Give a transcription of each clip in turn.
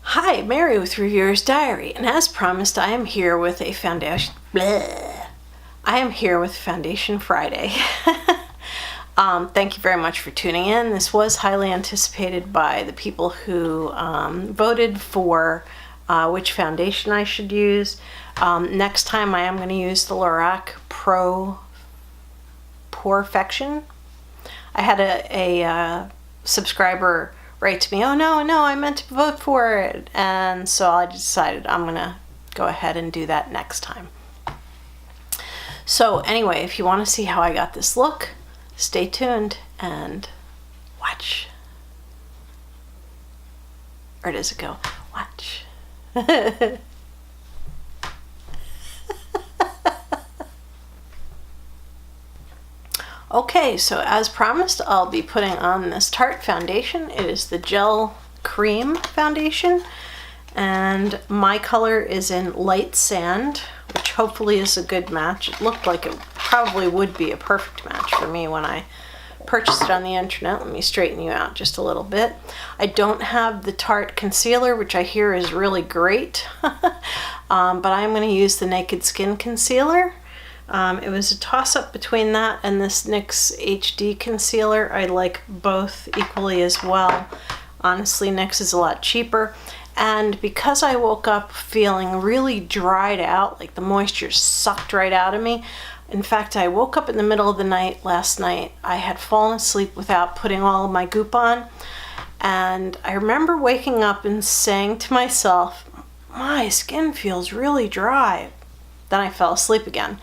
Hi, Mary with Reviewer's Diary, and as promised, I am here with a foundation. Bleh. I am here with Foundation Friday. Thank you very much for tuning in. This was highly anticipated by the people who voted for which foundation I should use. Next time, I am going to use the Lorac Pro Perfection. I had a subscriber write to me, oh no, I meant to vote for it. And so I decided I'm gonna go ahead and do that next time. So anyway, if you want to see how I got this look, stay tuned and watch. Or does it go, watch? Okay, so as promised, I'll be putting on this Tarte foundation. It is the Gel Cream Foundation, and my color is in Light Sand, which hopefully is a good match. It looked like it probably would be a perfect match for me when I purchased it on the internet. Let me straighten you out just a little bit. I don't have the Tarte concealer, which I hear is really great, but I'm going to use the Naked Skin Concealer. It was a toss-up between that and this NYX HD concealer. I like both equally as well. Honestly, NYX is a lot cheaper. And because I woke up feeling really dried out, like the moisture sucked right out of me. In fact, I woke up in the middle of the night last night. I had fallen asleep without putting all of my goop on. And I remember waking up and saying to myself, my skin feels really dry. Then I fell asleep again.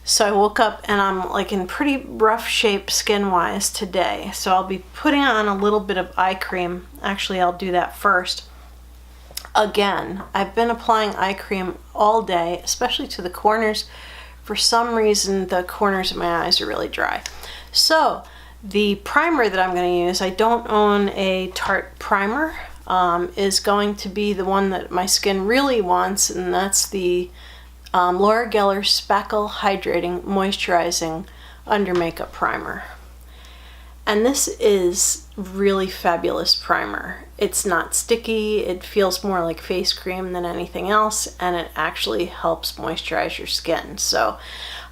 So I woke up and I'm like in pretty rough shape skin-wise today. So I'll be putting on a little bit of eye cream. Actually, I'll do that first. Again, I've been applying eye cream all day, especially to the corners. For some reason, the corners of my eyes are really dry. So the primer that I'm going to use, I don't own a Tarte primer, is going to be the one that my skin really wants, and that's the Laura Geller Spackle Hydrating Moisturizing Under Makeup Primer. And this is really fabulous primer. It's not sticky, it feels more like face cream than anything else, and it actually helps moisturize your skin. So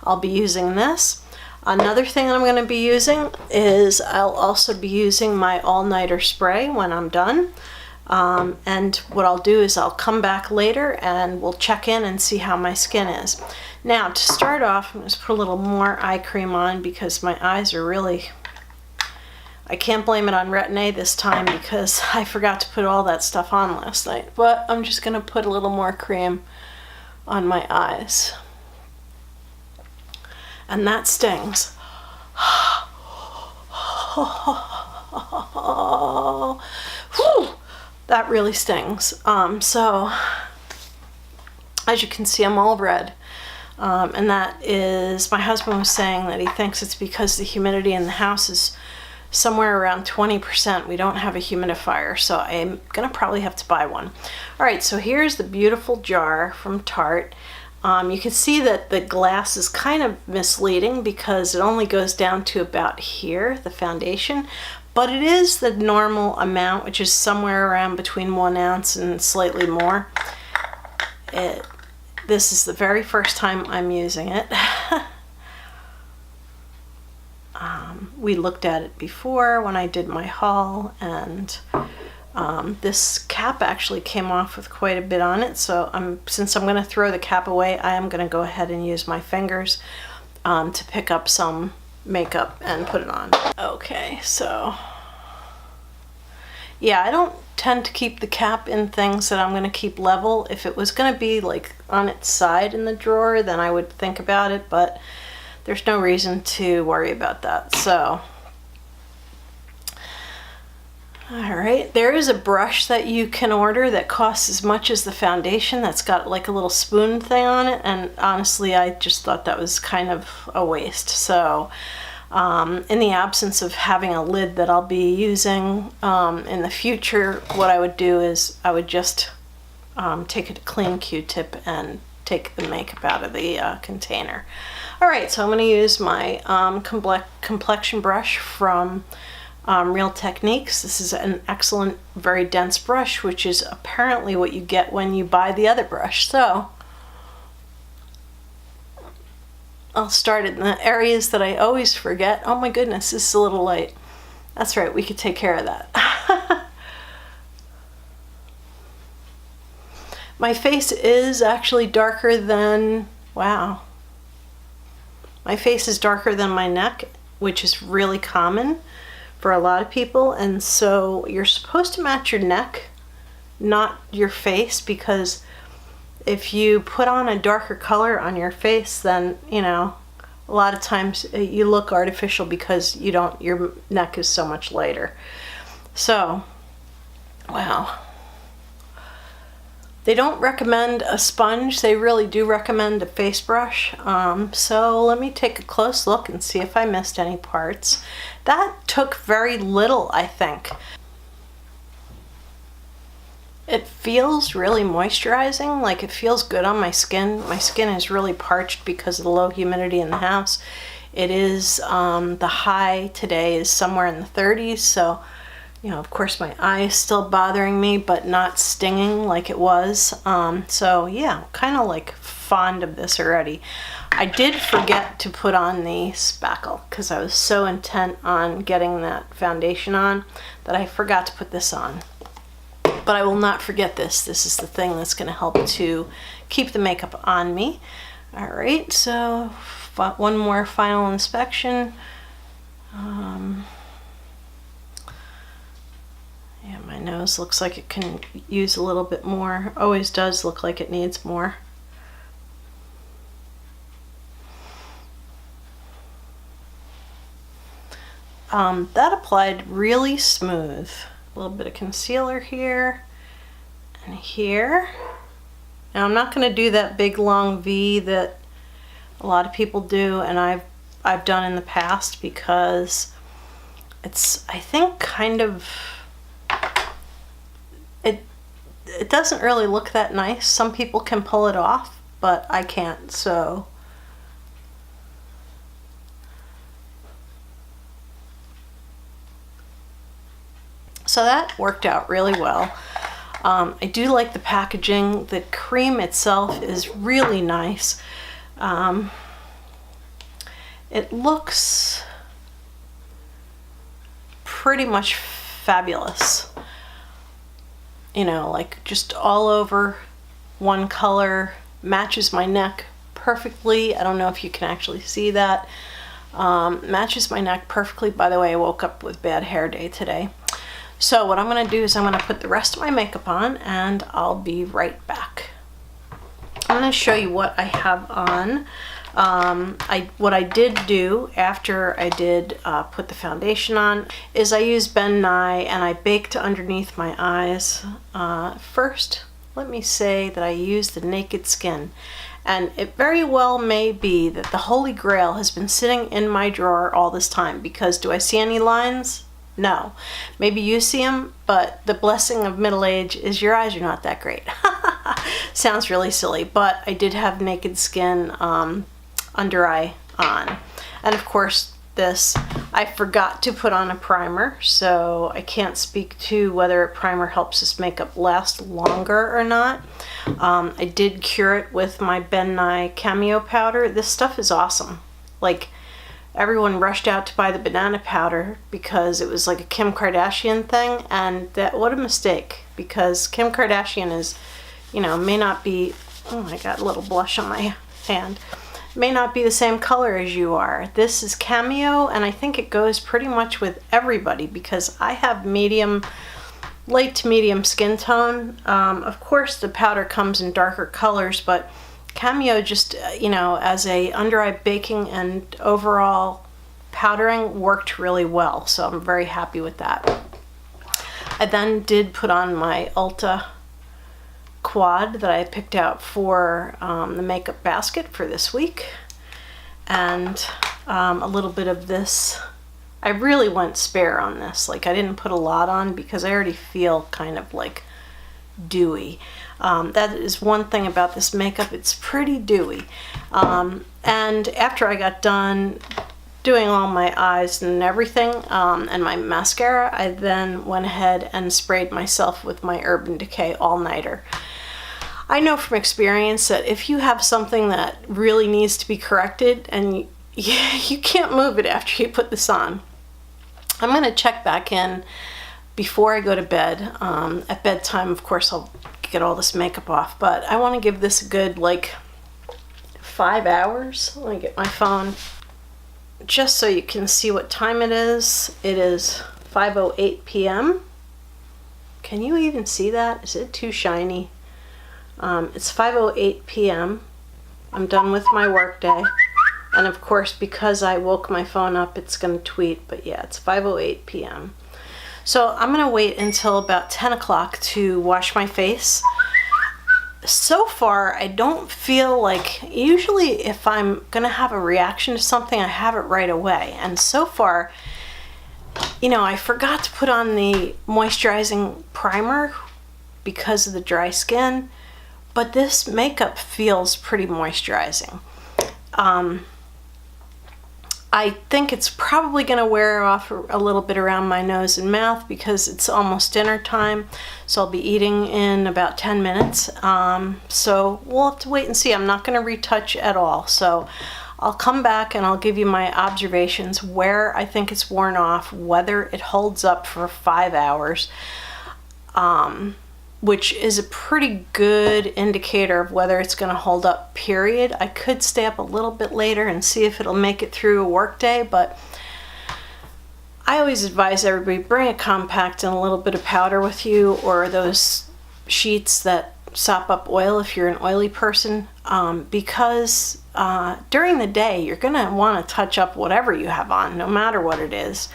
I'll be using this. Another thing that I'm going to be using is I'll also be using my all-nighter spray when I'm done. And what I'll do is I'll come back later and we'll check in and see how my skin is. Now, to start off, I'm going to put a little more eye cream on because my eyes are really... I can't blame it on Retin-A this time because I forgot to put all that stuff on last night. But I'm just going to put a little more cream on my eyes. And that stings. Whew. That really stings. So, as you can see, I'm all red. And that is, my husband was saying that he thinks it's because the humidity in the house is somewhere around 20%. We don't have a humidifier, so I'm going to probably have to buy one. Alright, so here's the beautiful jar from Tarte. You can see that the glass is kind of misleading because it only goes down to about here, the foundation. But it is the normal amount, which is somewhere around between 1 ounce and slightly more. This is the very first time I'm using it. We looked at it before when I did my haul, and this cap actually came off with quite a bit on it. So since I'm going to throw the cap away, I am going to go ahead and use my fingers to pick up some makeup and put it on. Okay, so yeah, I don't tend to keep the cap in things that I'm going to keep level. If it was going to be like on its side in the drawer, then I would think about it, but there's no reason to worry about that. So alright, there is a brush that you can order that costs as much as the foundation that's got like a little spoon thing on it, and honestly I just thought that was kind of a waste. So in the absence of having a lid that I'll be using in the future, what I would do is I would just take a clean Q-tip and take the makeup out of the container. Alright, so I'm going to use my complexion brush from Real Techniques. This is an excellent, very dense brush, which is apparently what you get when you buy the other brush. So I'll start in the areas that I always forget. Oh my goodness, this is a little light. That's right, we could take care of that. My face is actually darker than, wow. My face is darker than my neck, which is really common for a lot of people. And so you're supposed to match your neck, not your face, because if you put on a darker color on your face, then, you know, a lot of times you look artificial because you don't, your neck is so much lighter. So, wow. They don't recommend a sponge, they really do recommend a face brush. So let me take a close look and see if I missed any parts. That took very little, I think. It feels really moisturizing, like it feels good on my skin. My skin is really parched because of the low humidity in the house. It is, the high today is somewhere in the 30s, so you know, of course my eye is still bothering me, but not stinging like it was. So yeah, I'm kind of like fond of this already. I did forget to put on the spackle because I was so intent on getting that foundation on that I forgot to put this on. But I will not forget this. This is the thing that's going to help to keep the makeup on me. All right, so one more final inspection. Yeah, my nose looks like it can use a little bit more. Always does look like it needs more. That applied really smooth. A little bit of concealer here and here. Now I'm not going to do that big long V that a lot of people do, and I've done in the past, because it's, I think, kind of, it doesn't really look that nice. Some people can pull it off, but I can't, so that worked out really well. I do like the packaging. The cream itself is really nice. It looks pretty much fabulous. You know, like just all over one color, matches my neck perfectly. I don't know if you can actually see that. Matches my neck perfectly. By the way, I woke up with bad hair day today. So what I'm going to do is I'm going to put the rest of my makeup on, and I'll be right back. I'm going to show you what I have on. What I did do after I did put the foundation on is I used Ben Nye and I baked underneath my eyes. First, let me say that I used the Naked Skin, and it very well may be that the Holy Grail has been sitting in my drawer all this time, because do I see any lines? No. Maybe you see them, but the blessing of middle age is your eyes are not that great. Sounds really silly, but I did have Naked Skin under eye on. And of course this, I forgot to put on a primer, so I can't speak to whether a primer helps this makeup last longer or not. I did cure it with my Nye Cameo Powder. This stuff is awesome. Like, everyone rushed out to buy the banana powder because it was like a Kim Kardashian thing, and that, what a mistake, because Kim Kardashian is, you know, may not be, oh, I got a little blush on my hand, may not be the same color as you are. This is Cameo, and I think it goes pretty much with everybody, because I have medium, light to medium skin tone. Of course the powder comes in darker colors, but Cameo just, you know, as a under eye baking and overall powdering worked really well, so I'm very happy with that. I then did put on my Ulta quad that I picked out for the makeup basket for this week, and a little bit of this. I really went spare on this. Like, I didn't put a lot on because I already feel kind of like dewy. That is one thing about this makeup, it's pretty dewy. And after I got done doing all my eyes and everything, and my mascara, I then went ahead and sprayed myself with my Urban Decay All-Nighter. I know from experience that if you have something that really needs to be corrected and you can't move it after you put this on, I'm going to check back in before I go to bed. At bedtime, of course, I'll get all this makeup off, but I want to give this a good like 5 hours. Let me get my phone just so you can see what time it is. It is 5:08 p.m. Can you even see that? Is it too shiny? It's 5:08 p.m. I'm done with my work day. And of course, because I woke my phone up, it's going to tweet. But yeah, it's 5:08 p.m. So I'm going to wait until about 10 o'clock to wash my face. So far, I don't feel like, usually if I'm going to have a reaction to something, I have it right away. And so far, you know, I forgot to put on the moisturizing primer because of the dry skin, but this makeup feels pretty moisturizing. I think it's probably going to wear off a little bit around my nose and mouth because it's almost dinner time, so I'll be eating in about 10 minutes. So we'll have to wait and see. I'm not going to retouch at all, so I'll come back and I'll give you my observations where I think it's worn off, whether it holds up for 5 hours, which is a pretty good indicator of whether it's going to hold up, period. I could stay up a little bit later and see if it'll make it through a work day, but I always advise everybody, bring a compact and a little bit of powder with you, or those sheets that sop up oil if you're an oily person, because during the day you're going to want to touch up whatever you have on, no matter what it is.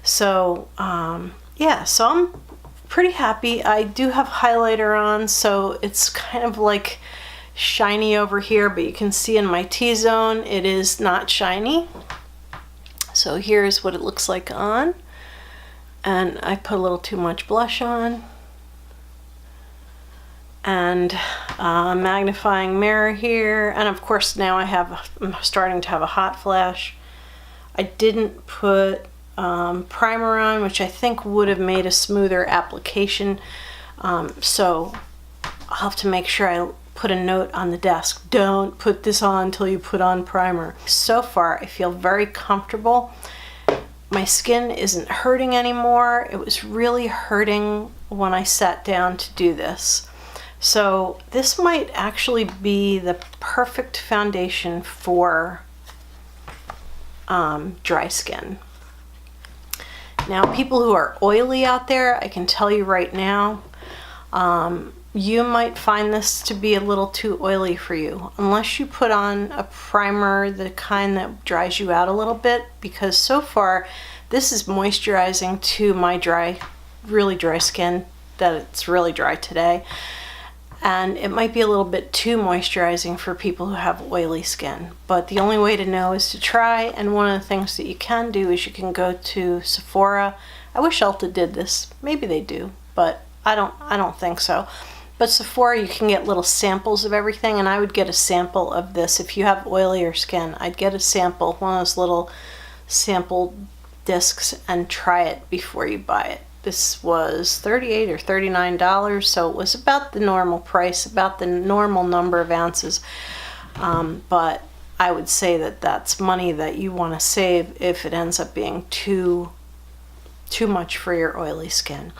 So yeah, so I'm pretty happy. I do have highlighter on, so it's kind of like shiny over here, but you can see in my T-zone it is not shiny. So here's what it looks like on, and I put a little too much blush on, and magnifying mirror here, and of course now I'm starting to have a hot flash. I didn't put primer on, which I think would have made a smoother application, so I'll have to make sure I put a note on the desk, don't put this on until you put on primer. So far I feel very comfortable. My skin isn't hurting anymore. It was really hurting when I sat down to do this. So this might actually be the perfect foundation for dry skin. Now, people who are oily out there, I can tell you right now, you might find this to be a little too oily for you, unless you put on a primer, the kind that dries you out a little bit, because so far this is moisturizing to my dry, really dry skin, that it's really dry today. And it might be a little bit too moisturizing for people who have oily skin. But the only way to know is to try, and one of the things that you can do is you can go to Sephora. I wish Ulta did this. Maybe they do, but I don't think so. But Sephora, you can get little samples of everything, and I would get a sample of this. If you have oilier skin, I'd get a sample, one of those little sample discs, and try it before you buy it. This was $38 or $39, so it was about the normal price, about the normal number of ounces. But I would say that that's money that you want to save if it ends up being too much for your oily skin.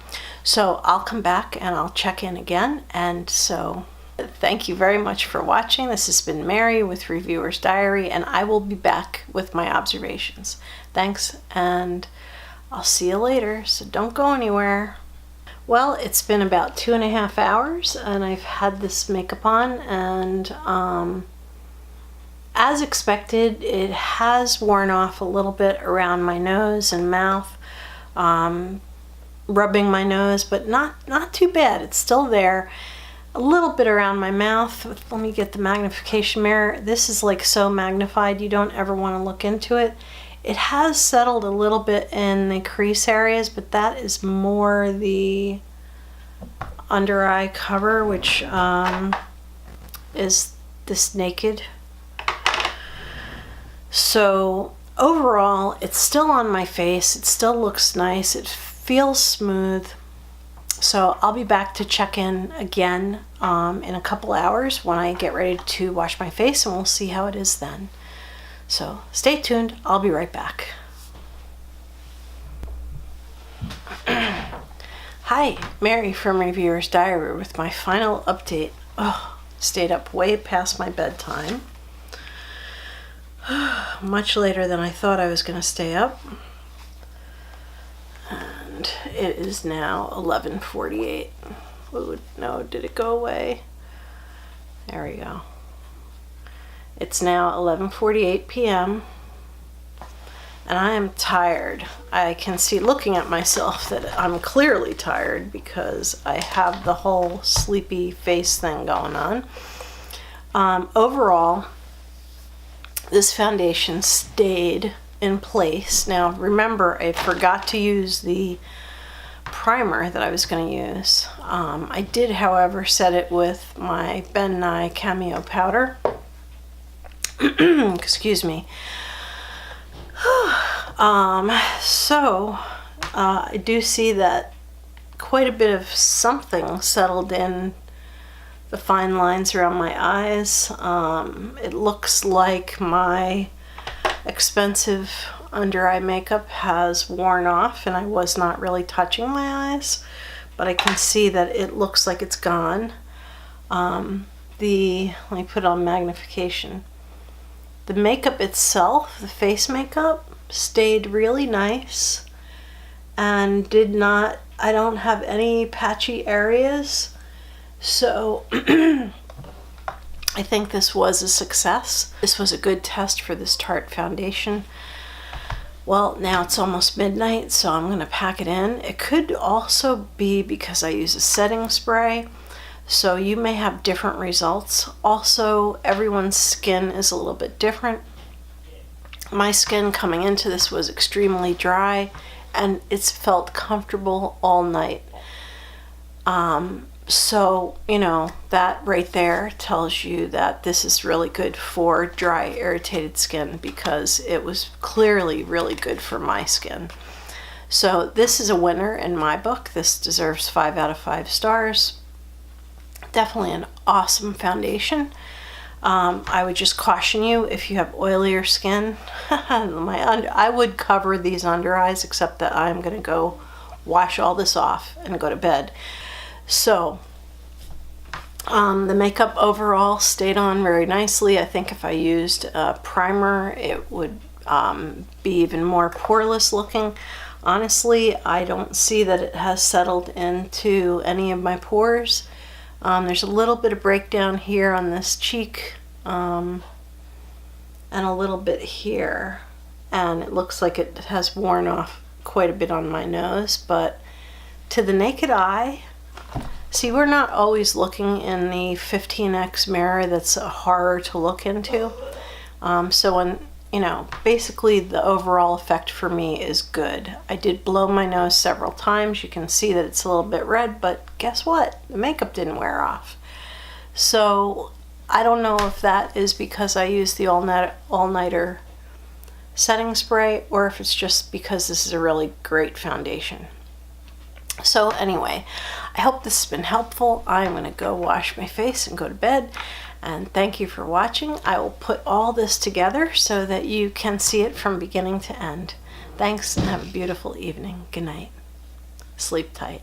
So I'll come back and I'll check in again. And so thank you very much for watching. This has been Mary with Reviewer's Diary, and I will be back with my observations. Thanks, and I'll see you later, so don't go anywhere. Well, it's been about 2.5 hours and I've had this makeup on, and as expected, it has worn off a little bit around my nose and mouth, rubbing my nose, but not too bad. It's still there. A little bit around my mouth. Let me get the magnification mirror. This is like so magnified you don't ever want to look into it. It has settled a little bit in the crease areas, but that is more the under eye cover, which is this Naked. So overall, it's still on my face. It still looks nice. It feels smooth. So I'll be back to check in again in a couple hours when I get ready to wash my face, and we'll see how it is then. So stay tuned. I'll be right back. Hi, Mary from Reviewer's Diary with my final update. Oh, stayed up way past my bedtime. Much later than I thought I was going to stay up. And it is now 11:48. Oh, no, did it go away? There we go. It's now 11:48 p.m. and I am tired. I can see looking at myself that I'm clearly tired because I have the whole sleepy face thing going on. Overall, this foundation stayed in place. Now remember, I forgot to use the primer that I was going to use. I did, however, set it with my Nye Cameo Powder. Excuse me. I do see that quite a bit of something settled in the fine lines around my eyes. It looks like my expensive under eye makeup has worn off and I was not really touching my eyes, but I can see that it looks like it's gone. Let me put it on magnification. The makeup itself, the face makeup, stayed really nice and I don't have any patchy areas. So I think this was a success. This was a good test for this Tarte foundation. Well, now it's almost midnight, so I'm going to pack it in. It could also be because I use a setting spray, so you may have different results. Also, everyone's skin is a little bit different. My skin coming into this was extremely dry, and it's felt comfortable all night. So, you know, that right there tells you that this is really good for dry, irritated skin because it was clearly really good for my skin. So this is a winner in my book. This deserves 5 out of 5 stars. Definitely an awesome foundation. I would just caution you if you have oilier skin. I would cover these under eyes, except that I'm going to go wash all this off and go to bed. So the makeup overall stayed on very nicely. I think if I used a primer, it would be even more poreless looking. Honestly, I don't see that it has settled into any of my pores. There's a little bit of breakdown here on this cheek and a little bit here, and it looks like it has worn off quite a bit on my nose, but to the naked eye, see, we're not always looking in the 15x mirror. That's a horror to look into. So when, you know, basically the overall effect for me is good. I did blow my nose several times. You can see that it's a little bit red, but guess what? The makeup didn't wear off. So I don't know if that is because I used the all-nighter setting spray or if it's just because this is a really great foundation. So anyway, I hope this has been helpful. I'm going to go wash my face and go to bed. And thank you for watching. I will put all this together so that you can see it from beginning to end. Thanks and have a beautiful evening. Good night. Sleep tight.